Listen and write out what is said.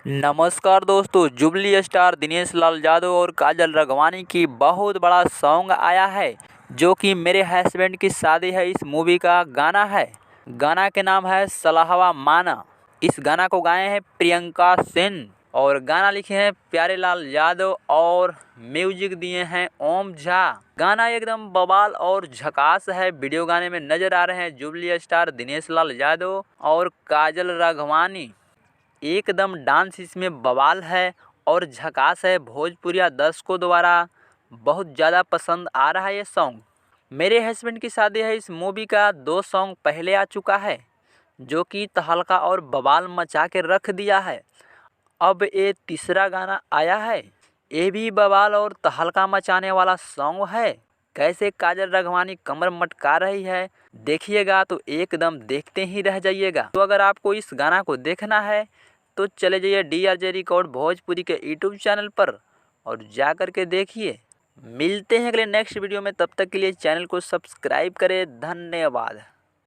नमस्कार दोस्तों, jubilee star Dinesh Lal Yadav और काजल राघवानी की बहुत बड़ा सॉन्ग आया है जो कि मेरे हस्बैंड की शादी है। इस मूवी का गाना है। गाना के नाम है सलाहवा माना। इस गाना को गाए हैं प्रियंका सेन और गाना लिखे हैं प्यारे लाल यादव और म्यूजिक दिए हैं ओम झा। गाना एकदम बवाल और झकास है। वीडियो गाने में नजर आ रहे हैं जुबली स्टार दिनेश लाल यादव और काजल राघवानी। एकदम डांस इसमें बवाल है और झकास है। भोजपुरिया दर्शकों द्वारा बहुत ज़्यादा पसंद आ रहा है ये सॉन्ग। मेरे हस्बैंड की शादी है इस मूवी का 2 सॉन्ग पहले आ चुका है जो कि तहलका और बवाल मचा के रख दिया है। अब ये तीसरा गाना आया है, ये भी बवाल और तहलका मचाने वाला सॉन्ग है। कैसे काजल राघवानी कमर मटका रही है देखिएगा तो एकदम देखते ही रह जाइएगा। तो अगर आपको इस गाना को देखना है तो चले जाइए DRJ रिकॉर्ड भोजपुरी के यूट्यूब चैनल पर और जा कर के देखिए। मिलते हैं अगले नेक्स्ट वीडियो में, तब तक के लिए चैनल को सब्सक्राइब करें। धन्यवाद।